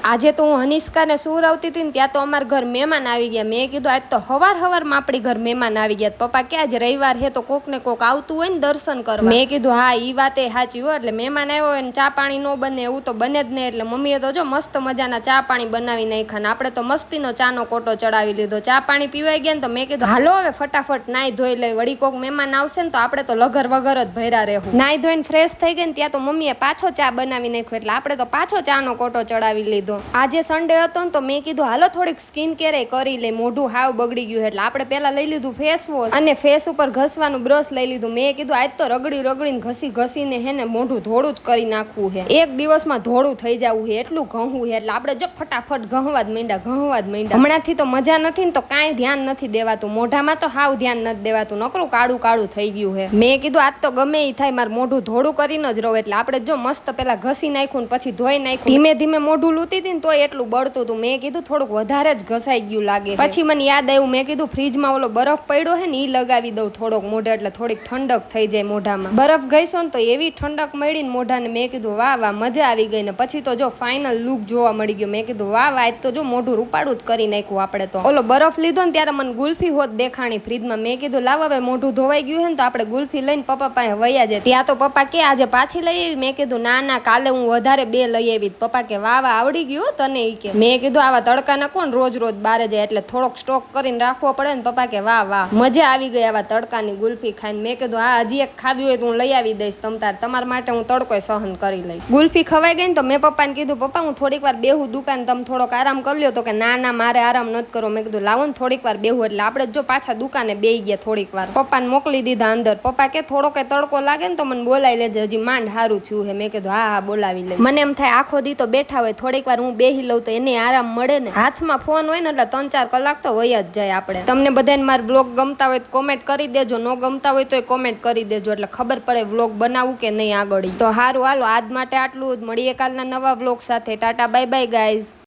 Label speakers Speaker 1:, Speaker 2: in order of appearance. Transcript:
Speaker 1: આજે તો હું હનિષ્કાને સુવરાવતી હતી ને ત્યાં તો અમારા ઘર મહેમાન આવી ગયા. મેં કીધું આજ તો હવારમાં આપણી ઘર મહેમાન આવી ગયા. પપ્પા કે આજે રવિવાર છે તો કોક ને કોક આવતું હોય ને દર્શન કરવા. મેં કીધું હા ઈ વાતે સાચી હોય. એટલે મહેમાન આવ્યો હોય ને ચા પાણી ન બને એવું તો બને જ નહીં. એટલે મમ્મીએ તો જો મસ્ત મજાના ચા પાણી બનાવી નાખ્યા ને આપણે તો મસ્તીનો ચાનો કોટો ચડાવી લીધો. ચા પાણી પીવાઈ ગયા ને તો મેં કીધું હાલો હવે ફટાફટ નાઈ ધોઈ લઈ. વળી કોક મહેમાન આવશે ને તો આપણે તો લગર વગર જ ભર્યા રહેવું. નાઈ ધોઈને ફ્રેશ થઈ ગઈ ને ત્યાં તો મમ્મીએ પાછો ચા બનાવી નાખ્યો. એટલે આપણે તો પાછો ચાનો કોટો ચડાવી લીધો. આજે સન્ડે હતો ને તો મેં કીધું હાલો થોડીક સ્કિન કેર કરી લે. મોઢું હાવ બગડી ગયું. એટલે આપણે પહેલા લઈ લીધું ફેસ વોશ અને ફેસ ઉપર ઘસવાનું બ્રશ લઈ લીધું. મેં કીધું આજ તો રગડીને ઘસીને હે ને મોઢું ધોળું જ કરી નાખવું છે. એક દિવસમાં ધોળું થઈ જવું છે એટલું ઘહવું છે. એટલે આપણે જો ફટાફટ ઘહવા જ માંડ્યા. હમણાંથી તો મજા નથી ને તો કાંઈ ધ્યાન નથી દેવાતું. મોઢામાં તો હાવ ધ્યાન નથી દેવાતું. નકરું કાળું થઈ ગયું છે. મેં કીધું આજ તો ગમે એ થાય મારે મોઢું ધોળું કરીને જ રહો. એટલે આપણે જો મસ્ત પેલા ઘસી નાખ્યું ને પછી ધોઈ નાખ્યું. ધીમે મોઢું લૂતી હતી ને તો એટલું બળતું હતું. મેં કીધું થોડુંક વધારે જ ઘસાઈ ગયું લાગે. પછી મને યાદ આવ્યું. મેં કીધું ફ્રીજમાં ઓલો બરફ પડ્યો છે ને ઈ લગાવી દઉં થોડોક મોઢે એટલે થોડીક ઠંડક થઈ જાય મોઢામાં. બરફ ગઈશો ને તો એવી ઠંડક મળી ને મોઢાને. મેં કીધું વાહ મજા આવી ગઈ. ને પછી તો જો ફાઇનલ લુક જોવા મળી ગયો. મેં કીધું વાહ આજ તો જો મોઢું રૂપાળું જ કરી નાખ્યું આપણે તો. ઓલો બરફ લીધો ને ત્યારે મને ગુલ્ફી હોત દેખાણી ફ્રીજમાં. મેં કીધું લાવ હવે મોઢું ધોવાઈ ગયું છે ને તો આપણે ગુલ્ફી લઈને પપ્પા પાસે વયા જાય. ત્યાં તો પપ્પા કે આજે પાછી લઈ આવી. મેં કીધું ના કાલે હું વધારે 2 લઈ આવી. પપ્પા કે વાહ આવડી ગયું તને ઈ કે. મેં કીધું આવા તડકાના કોણ રોજ બારે જાય એટલે થોડોક સ્ટોક કરીને રાખવો પડે ને. પપ્પા કે વાહ મજા આવી ગઈ આવા તડકાની ગુલ્ફી ખાઈને. મેં કીધું હા હજી એક ખાવી હોય તો હું લઈ આવી દઈશ તમારા માટે હું તડકો સહન કરી લઈશ. ગુલ્ફી ખવાઈ ગઈ ને તો મેં પપ્પાને કીધું પપ્પા હું થોડીક વાર બેહું દુકાન તમે થોડોક આરામ કરી લ્યો. તો કે ના મારે આરામ નથી કરો. મેં કીધું લાવો ને થોડીક વાર બેહું. એટલે આપણે જો પાછા દુકાને બેહી ગયા થોડીક વાર. પપ્પાને મોકલી દીધા અંદર. પપ્પા કે થોડો કઈ તડકો લાગે ને તો મને બોલાવી લેજે હજી માંડ હારું થયું છે. મેં કીધું હા બોલાવી લે. મને એમ થાય આખો દી તો બેઠા હોય થોડીક વાર હું બેહી લઉં તો એને આરામ મળે ને. હાથમાં ફોન હોય ને એટલે 3-4 કલાક તો વહી જ જાય આપણે. તમને બધાને મારા બ્લોગ ગમતા હોય તો કોમેન્ટ કરી દેજો. ન ગમતા હોય તો કોમેન્ટ કરી દેજો એટલે ખબર પડે વ્લોગ બનાવવું કે નહીં આગળ. તો હારું હાલો આજ માટે આટલું જ. મળીએ કાલના નવા વ્લોગ સાથે. Tata bye bye guys.